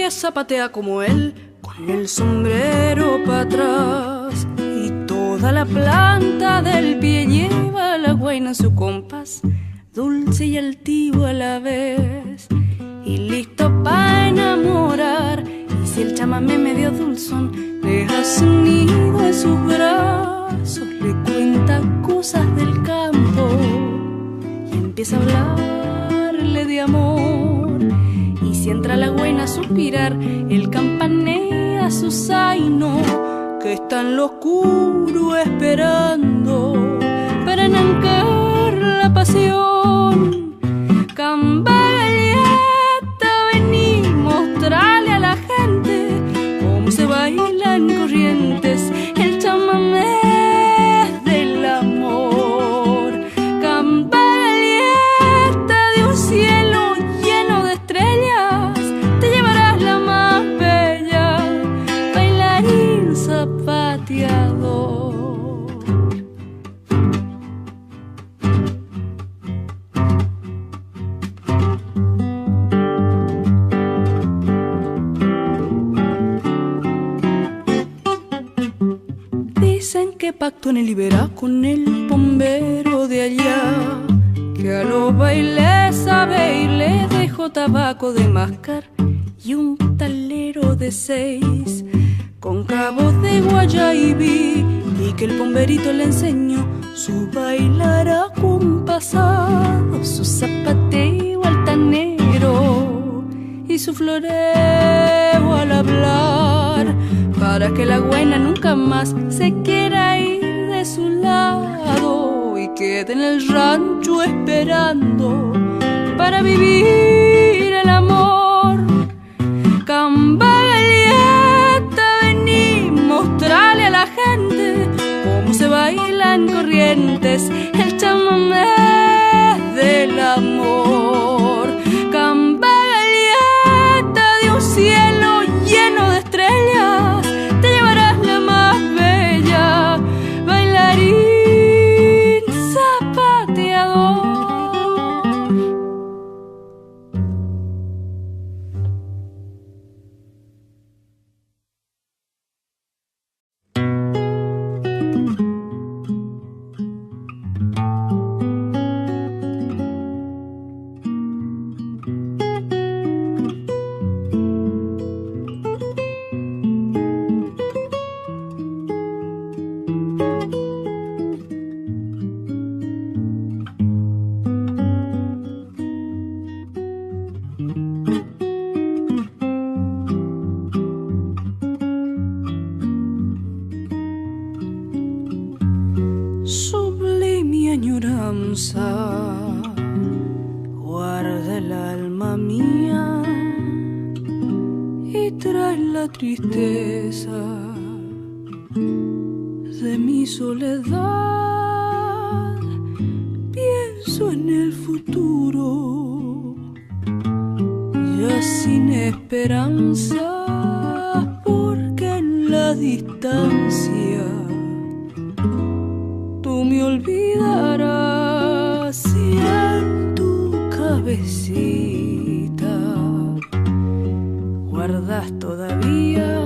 nadie zapatea como él, con el sombrero para atrás. Y toda la planta del pie lleva la guaina en su compás, dulce y altivo a la vez, y listo pa' enamorar. Y si el chamamé medio dulzón deja su nido en sus brazos, le cuenta cosas del campo y empieza a hablarle de amor. Y si entra la guaina a suspirar, él campanea su zaino, que está en lo oscuro esperando para enancar la pasión. Cambagalleta, vení, mostrale a la gente cómo se baila en Corrientes el chamamé del amor. Cambagalleta, de un cielo lleno de estrellas, te llevarás la más bella, bailarín zapateador. Que pacto en el Iberá con el bombero de allá, que a los bailes sabe y le dejó tabaco de mascar y un talero de 6 con cabos de guayabí, y que el bomberito le enseñó su bailar acompasado, su zapateo altanero y su floreo al hablar, para que la guaina nunca más se quiera ir de su lado y quede en el rancho esperando para vivir el amor. Cambagalleta, vení, mostrale a la gente cómo se baila en Corrientes el chamamé del amor. Cambagalleta, de un cielo lleno de estrellas, te llevarás la más bella, bailarín zapateador. Sublime añoranza guarda el alma mía y trae la tristeza de mi soledad. Pienso en el futuro, ya sin esperanza, porque en la distancia tú me olvidarás, y en tu cabecita guardas todavía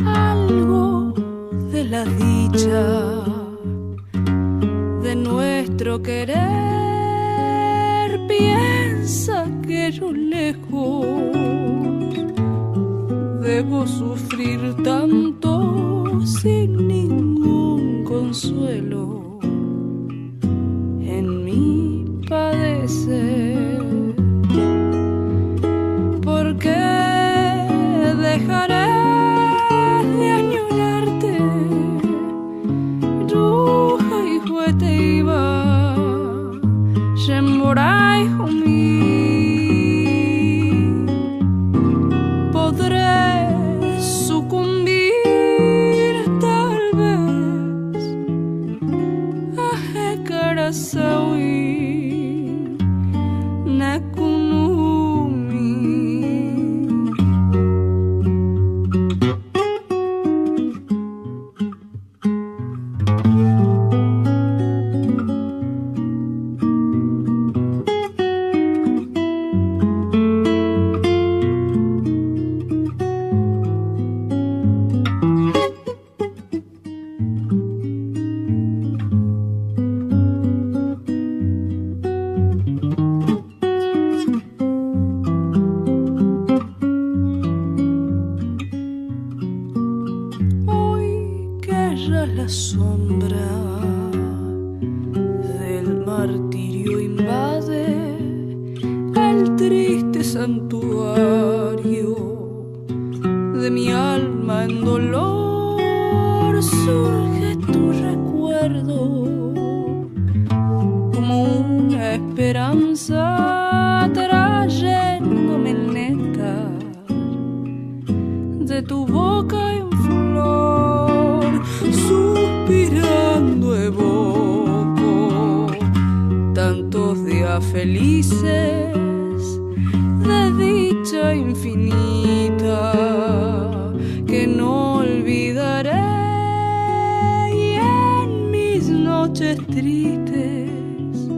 algo de la dicha de nuestro querer. Piensa que yo lejos debo sufrir tanto sin ningún consuelo en mi padecer. ¿Por qué dejaré de añorarte? Ruja y juete iba, Shemborai Homi. Podré sucumbir tal vez este santuario de mi alma en dolor surge tu recuerdo como una esperanza trayéndome el néctar de tu boca en flor, suspirando evoco tantos días felices de dicha infinita que no olvidaré, y en mis noches tristes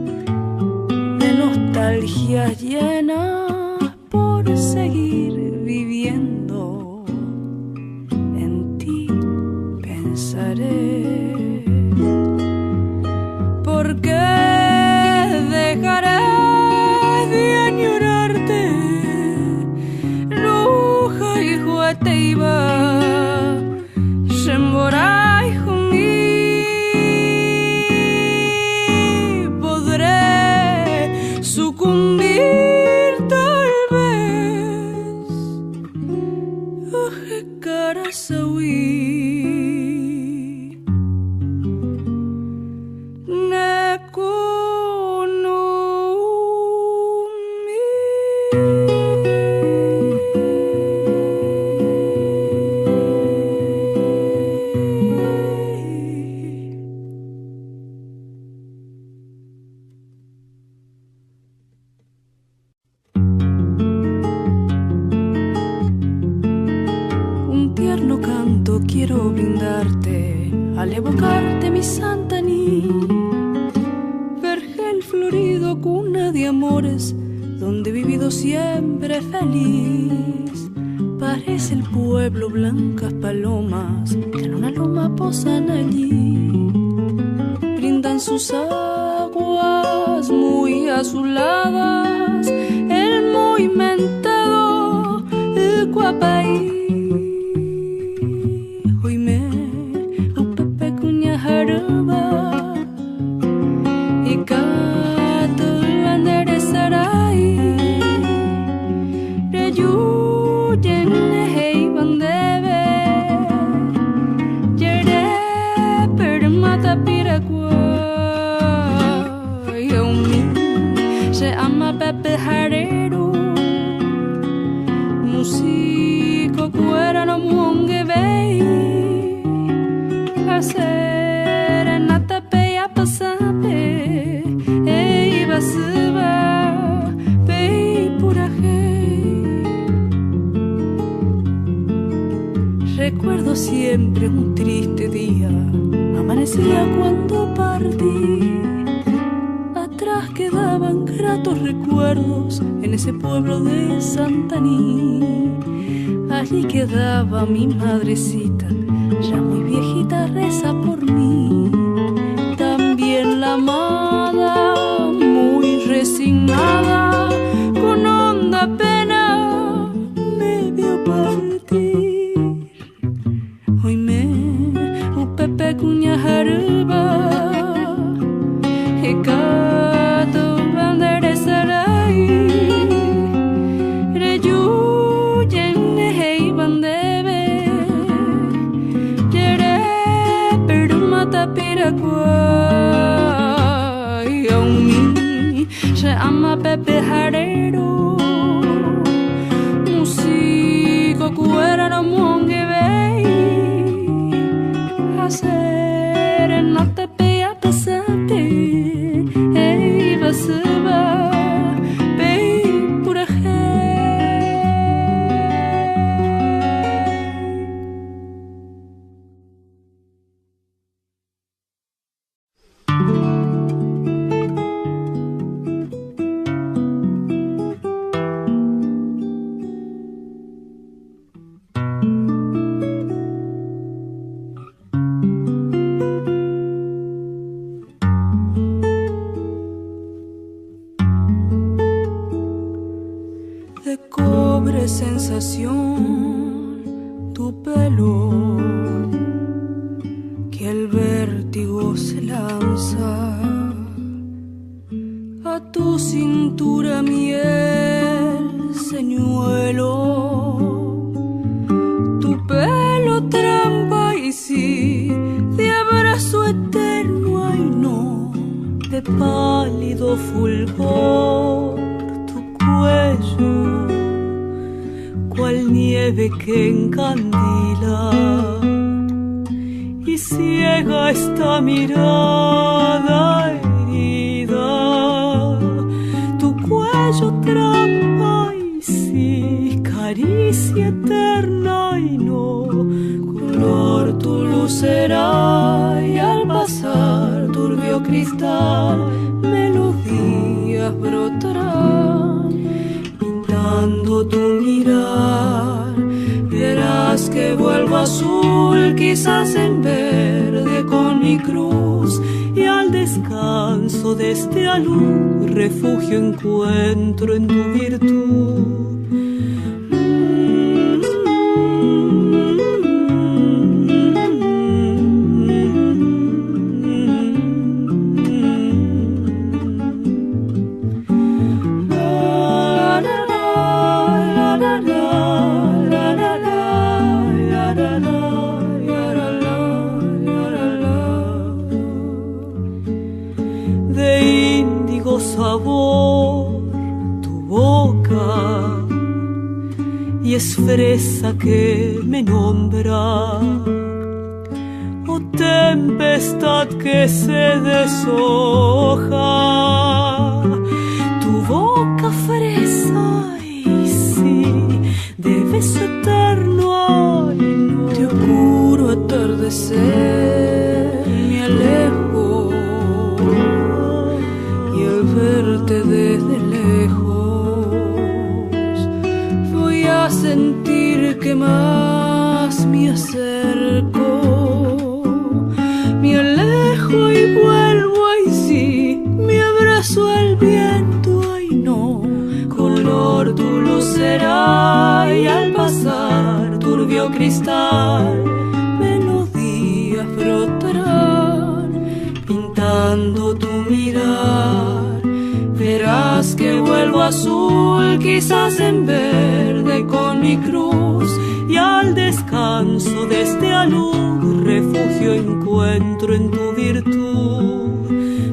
de nostalgia llenas por seguir viviendo en ti pensaré. Porque dejaré de añorarte, Ruja y Juete iba, Shembora y Jumí. Podré sucumbir tal vez a Jekarasawi. Quiero brindarte al evocarte mi Santaní, vergel florido, cuna de amores, donde he vivido siempre feliz. Parece el pueblo blancas palomas que en una loma posan allí, brindan sus aguas muy azuladas, el muy mentado Guapaí. Pepe Jarero, músico cuera no monge vei, hacer en atape a pasape, iba suba, vei puraje. Recuerdo siempre un triste día, amanecía cuando partí. Quedaban gratos recuerdos en ese pueblo de Santaní. Allí quedaba mi madrecita, ya muy viejita, reza por mí. También la amada, muy resignada, con honda pena me vio partir. Hoy me Pepe Cuña Jaruba, Pepe Jarero, músico cuera no monge vei, hacer en la tepe a pasate, iba suba, vei puraje. Sensación, tu pelo, que el vértigo se lanza a tu cintura, miel pálido fulgor tu cuello, cual nieve que encandila y ciega esta mirada herida. Tu cuello trampa y sí, caricia eterna y no color tu lucera, y al pasar turbio cristal melodías brotarán pintando tu mirar. Verás que vuelvo azul, quizás en verde con mi cruz, y al descanso de este alud refugio encuentro en tu virtud. Sabor tu boca, y es fresa que me nombra, oh tempestad que se deshoja. Tu boca fresa y sí, de beso eterno, ay no. Te oscuro atardecer, me alejo verte desde lejos, voy a sentir que más me acerco, me alejo y vuelvo, ay sí, me abrazo al viento, ay no, color tu lucera, y al pasar turbio cristal melodías brotarán pintando tu mirar. Verás que vuelvo azul, quizás en verde con mi cruz, y al descanso de este alud refugio encuentro en tu virtud.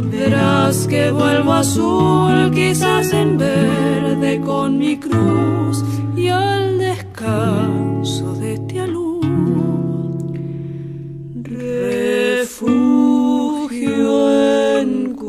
Verás que vuelvo azul, quizás en verde con mi cruz, y al descanso de este alud refugio encuentro.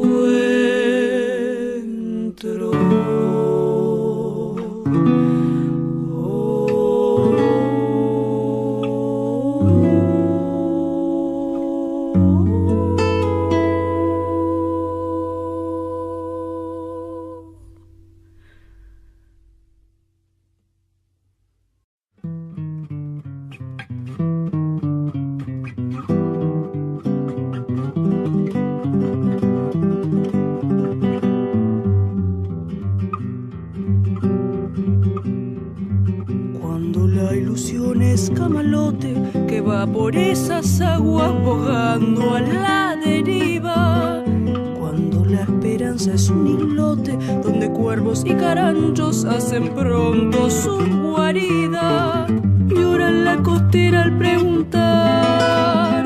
Camalote que va por esas aguas bogando a la deriva, cuando la esperanza es un islote donde cuervos y caranchos hacen pronto su guarida. Llora en la costera al preguntar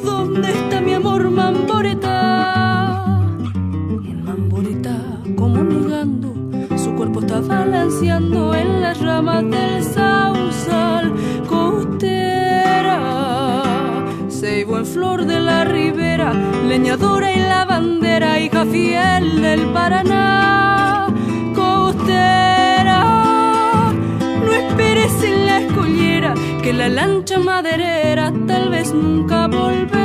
¿dónde está mi amor Mamboreta? Y el Mamboreta, como negando, su cuerpo está balanceando en las ramas del sausal costera. Ceibo en flor de la ribera, leñadora y lavandera, hija fiel del Paraná. Costera, no esperes en la escollera, que la lancha maderera tal vez nunca volverá.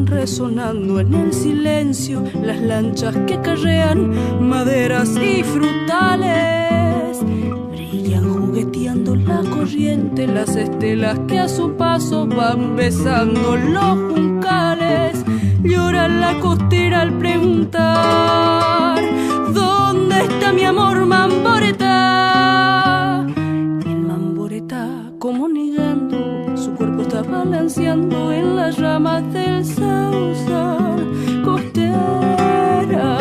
Resonando en el silencio las lanchas que carrean maderas y frutales, brillan jugueteando la corriente las estelas que a su paso van besando los juncales. Llora la costera al preguntar ¿dónde está mi amor Mamboreta? Y el Mamboreta, como negando, su cuerpo está balanceando en las ramas del sausal costera.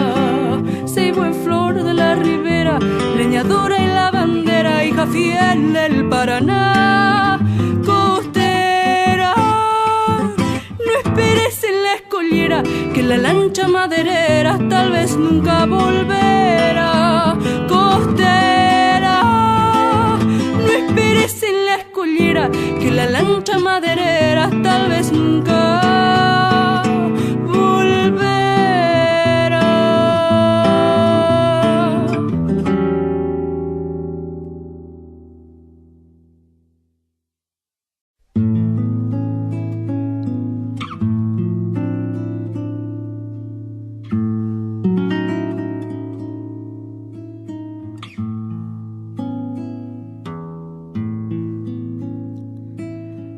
fiel del Paraná. Costera, no esperes en la escollera, que la lancha maderera tal vez nunca volverá. Costera, no esperes en la escollera, que la lancha maderera tal vez nunca volverá.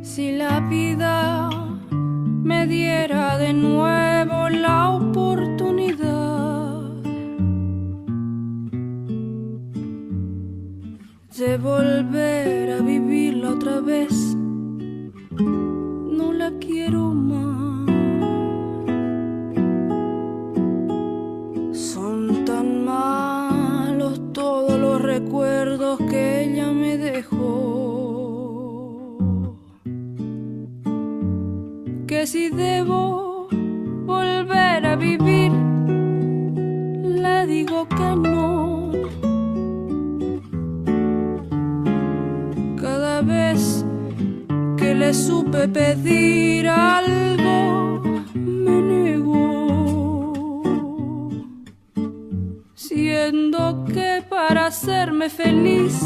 Si la vida me diera de nuevo la oportunidad de volver a vivirla otra vez, no la quiero más. Son tan malos todos los recuerdos que ella me dejó, que si debo volver a vivir, le digo que no. Cada vez que le supe pedir algo, me negó, siendo que para hacerme feliz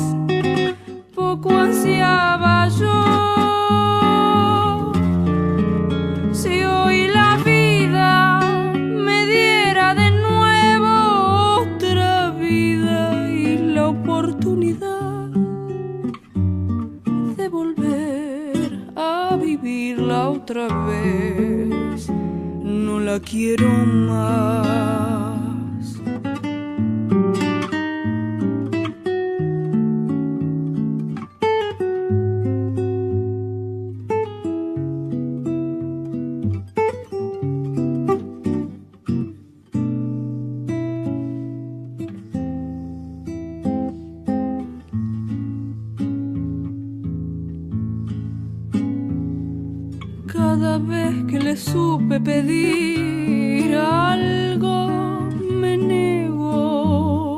poco ansiaba yo. Si hoy la vida me diera de nuevo otra vida y la oportunidad de volver a vivirla otra vez, no la quiero más. Cada vez que le supe pedir algo, me negó,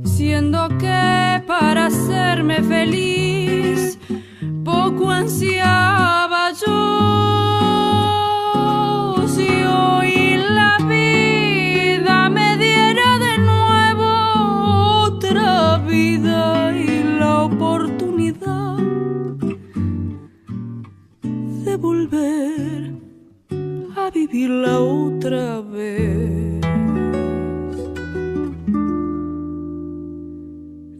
siendo que para hacerme feliz poco ansiaba yo. Si hoy la vida me diera de nuevo otra vida y la oportunidad de volver a vivirla otra vez,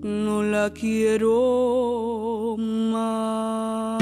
no la quiero más.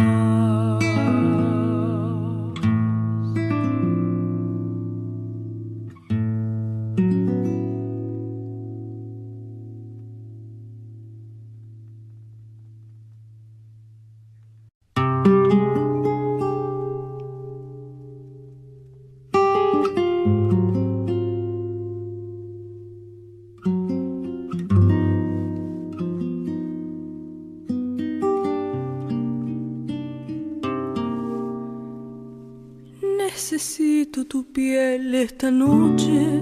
Necesito tu piel esta noche,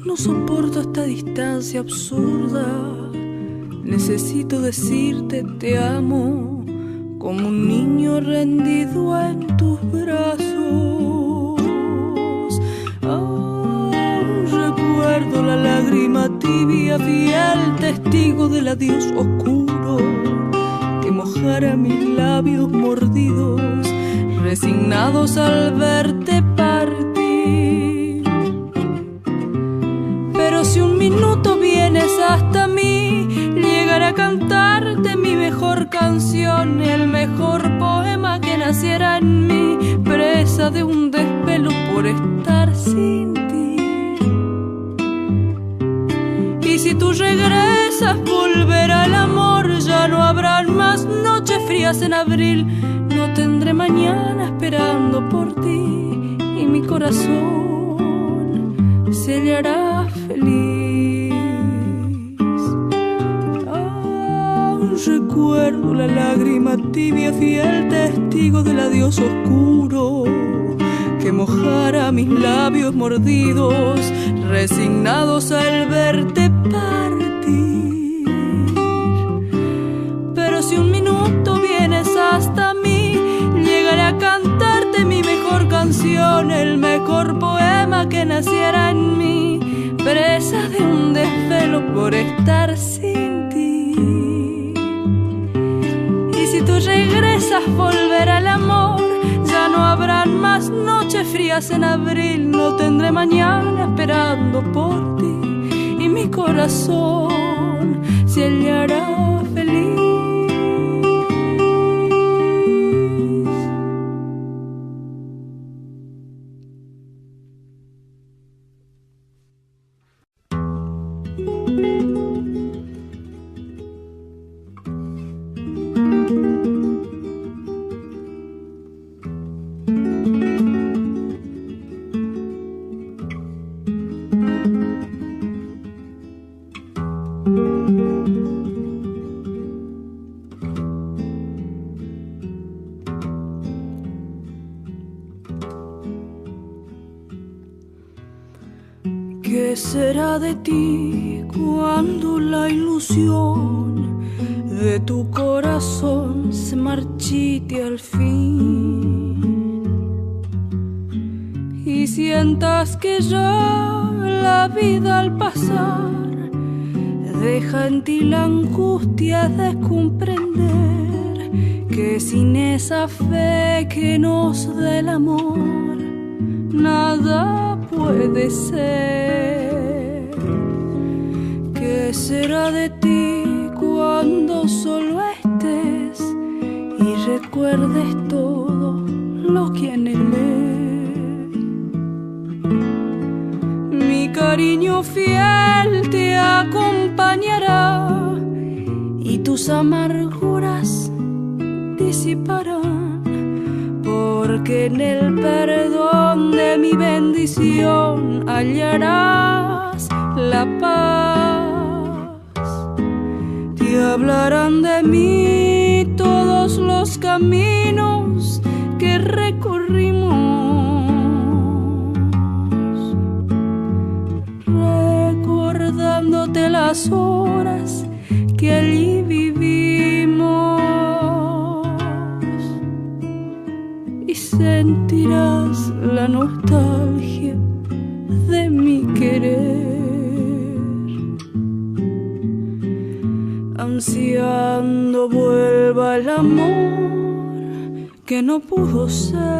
no soporto esta distancia absurda. Necesito decirte te amo, como un niño rendido en tus brazos. Aún recuerdo la lágrima tibia, fiel testigo del adiós oscuro, que mojara mis labios mordidos, resignados al verte partir. Pero si un minuto vienes hasta mí, llegaré a cantarte mi mejor canción, el mejor poema que naciera en mí, presa de un desvelo por estar sin ti. Y si tú regresas, volverá el amor, ya no habrán más noches frías en abril. No tendré mañana esperando por ti, y mi corazón se hallará feliz. Recuerdo la lágrima tibia, fiel testigo del adiós oscuro, que mojara mis labios mordidos, resignados al verte partir. Pero si un minuto vienes hasta mí, llegaré a cantarte mi mejor canción, el mejor poema que naciera en mí, presa de un desvelo por estar sin ti. Y si tú regresas, volverá el amor, ya no habrán más noches frías en abril, no tendré mañana esperando por ti, y mi corazón se hallará feliz. ¿Qué será de ti cuando la ilusión de tu corazón se marchite al fin y sientas que ya la vida al pasar deja en ti la angustia de comprender que sin esa fe que nos da el amor nada puede ser? ¿Qué será de ti cuando solo estés y recuerdes todo lo que anhelé? Mi cariño fiel te acompañará y tus amarguras disiparán, porque en el perdón de mi bendición hallarás la paz. Te hablarán de mí todos los caminos que recorrimos, recordándote las horas que allí vivimos, y sentirás la nostalgia de mi querer, ansiando vuelva el amor que no pudo ser.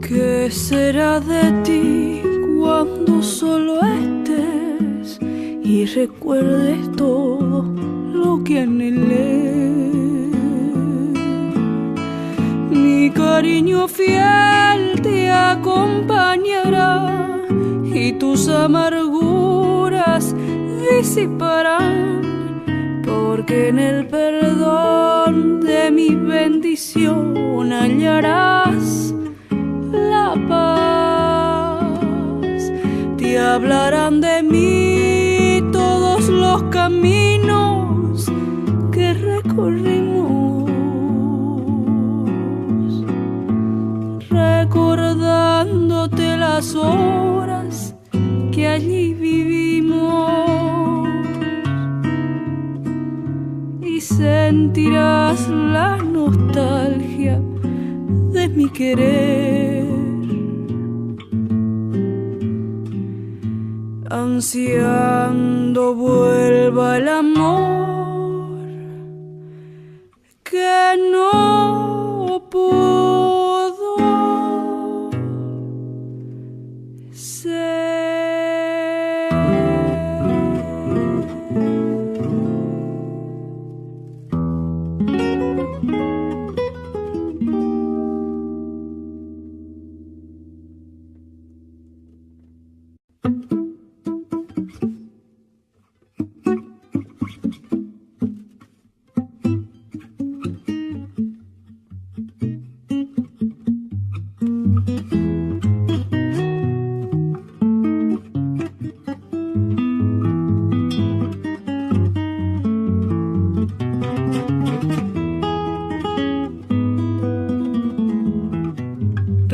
¿Qué será de ti cuando solo estés y recuerdes todo lo que anhelé? Mi cariño fiel te acompañará y tus amarguras disiparán, porque en el perdón de mi bendición hallarás la paz. Te hablarán de mí todos los caminos que recorrimos, recordándote las horas que allí vivimos, y sentirás la nostalgia de mi querer, ansiando vuelva el amor que no pudo ser.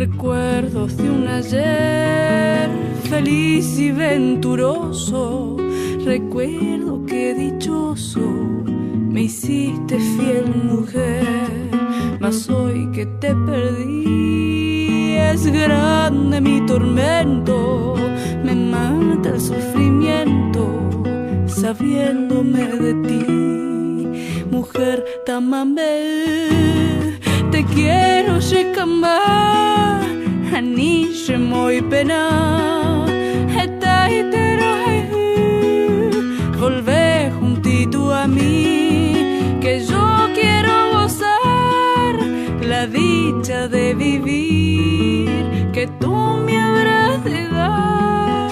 recuerdos de un ayer feliz y venturoso. Recuerdo que dichoso me hiciste fiel mujer, mas hoy que te perdí es grande mi tormento. Me mata el sufrimiento sabiéndome de ti, mujer tamambe. Te quiero recamar, aniche muy pena, volvé juntito a mí, que yo quiero gozar la dicha de vivir, que tú me habrás de dar.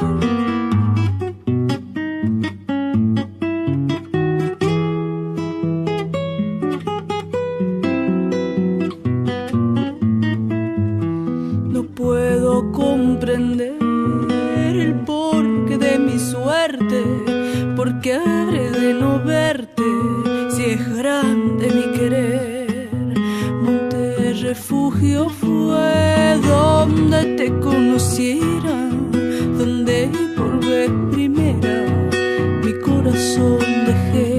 No puedo comprender el porqué de mi suerte, porque habré de no verte si es grande mi querer. Monte Refugio fue donde te conociera, donde por vez primera mi corazón dejé.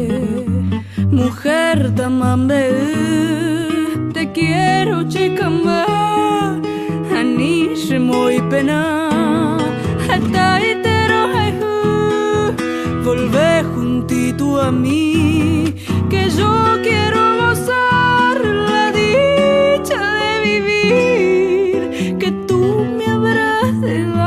Mujer tamambe, te quiero chicamá, aniche muy pena, hasta volvé juntito a mí, que yo quiero gozar la dicha de vivir, que tú me habrás de dar.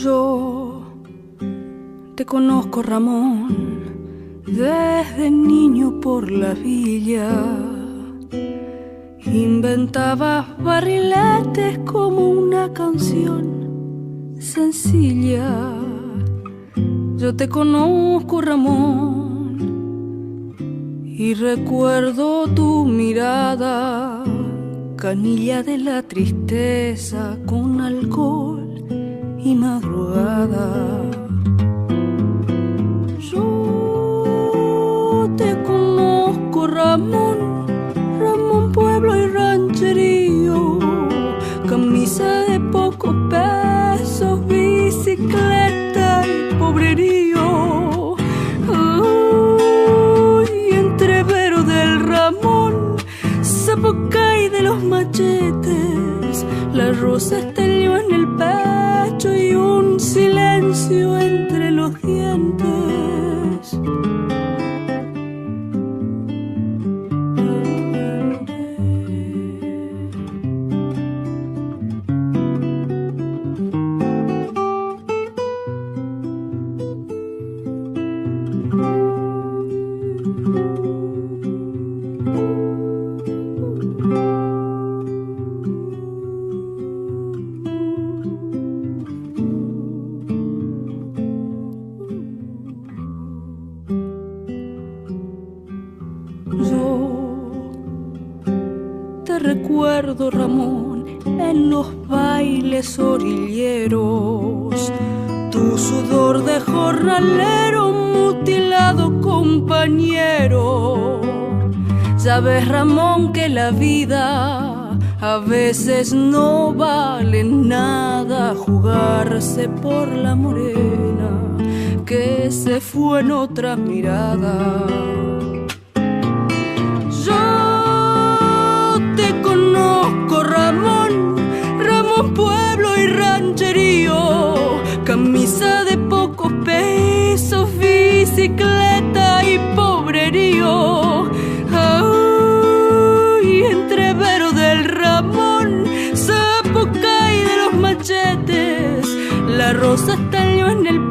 Yo te conozco, Ramón, desde niño por la villa. Inventabas barriletes como una canción sencilla. Yo te conozco, Ramón, y recuerdo tu mirada, canilla de la tristeza con alcohol y madrugada. Yo te conozco, Ramón, Ramón, pueblo y rancherío, camisa de pocos pesos, bicicleta y pobrerío. Ay, entrevero del Ramón, Zapucay de los machetes, la rosa estalló en el pecho y un silencio entre los dientes. Recuerdo, Ramón, en los bailes orilleros, tu sudor de jornalero, mutilado compañero. Sabes, Ramón, que la vida a veces no vale nada, jugarse por la morena que se fue en otra mirada. Te conozco, Ramón, Ramón, pueblo y rancherío, camisa de pocos pesos, bicicleta y pobrerío. Ay, entrevero del Ramón, Zapucay de los machetes, la rosa estalló en el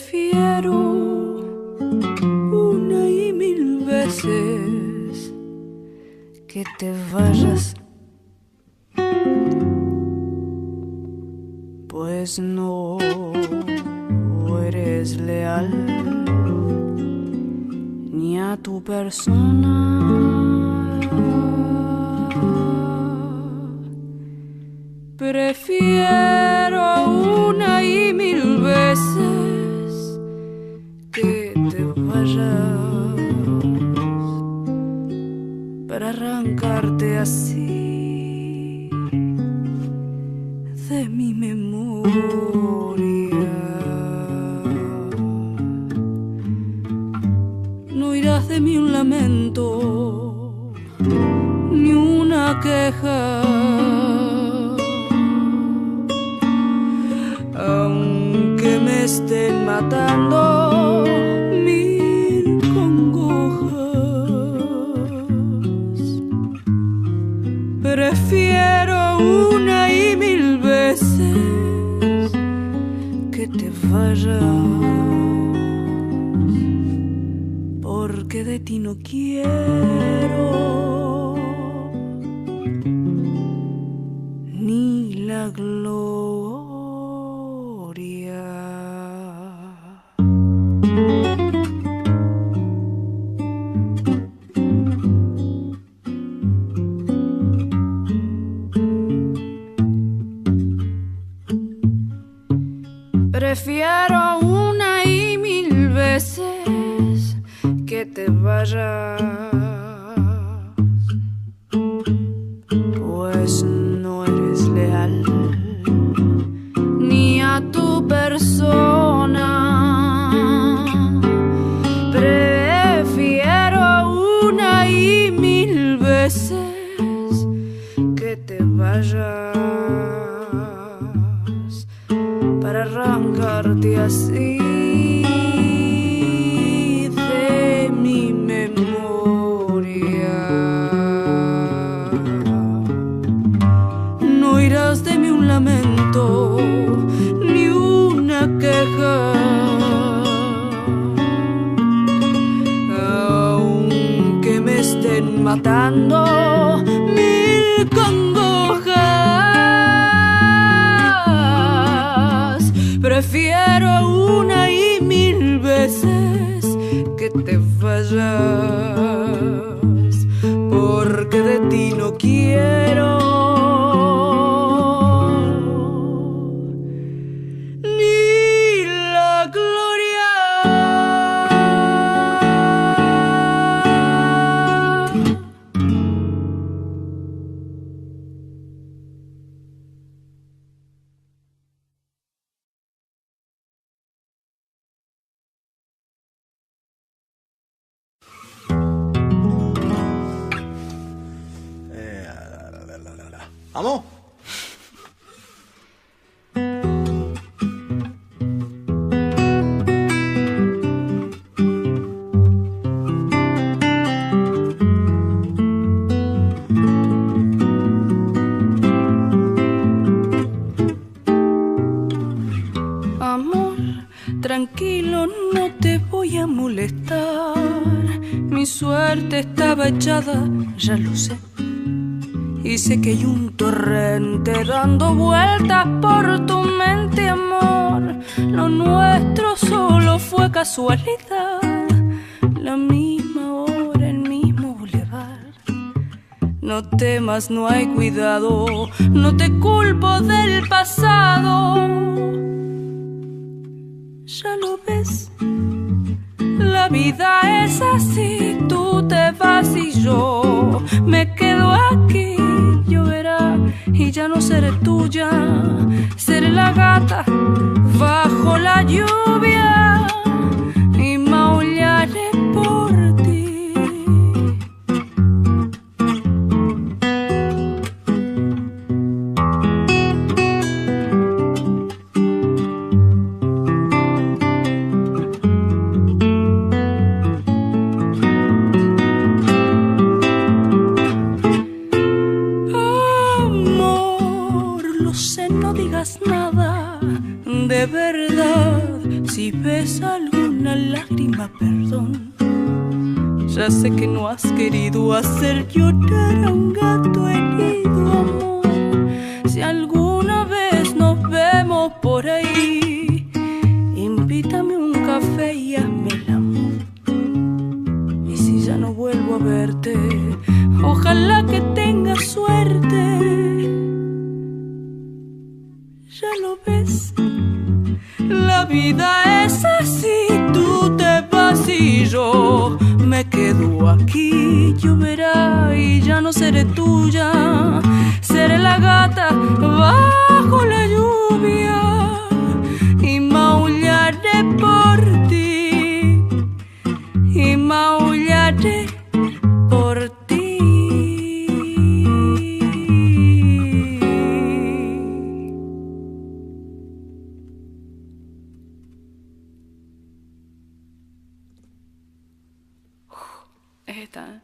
Prefiero una y mil veces que te vayas, pues no eres leal ni a tu persona. Prefiero una y mil veces que te vayas para arrancarte así de mi memoria. No irás de mí un lamento ni una queja, aunque me estén matando mil congojas. Prefiero una y mil veces que te vayas, porque de ti no quiero ni la gloria. Prefiero una y mil veces que te vayas, pues no eres leal ni a tu persona. Prefiero una y mil veces que te vayas para arrancarte así de mi memoria. No irás de mí un lamento ni una queja, aunque me estén matando mil congojas. Prefiero una y mil veces que te vayas, porque de ti no quiero ni la gloria. ¿Vamos? Amor, tranquilo, no te voy a molestar. Mi suerte estaba echada, ya lo sé. Y sé que hay un torrente dando vueltas por tu mente, amor. Lo nuestro solo fue casualidad. La misma hora, el mismo bulevar. No temas, no hay cuidado. No te culpo del pasado. Ya lo ves, la vida es así. Tú te vas y yo me quedo aquí. Lloverá y ya no seré tuya. Seré la gata bajo la lluvia y maullaré por ti. Nada de verdad, si ves vez alguna lágrima, perdón. Ya sé que no has querido hacer llorar a un gato herido, amor. Si alguna vez nos vemos por ahí, invítame un café y hazme el amor. Y si ya no vuelvo a verte, ojalá que tengas suerte. Ya lo ves, la vida es así, tú te vas y yo me quedo aquí. Lloverá y ya no seré tuya, seré la gata bajo la lluvia y maullaré por ti, y maullaré por ti. Esta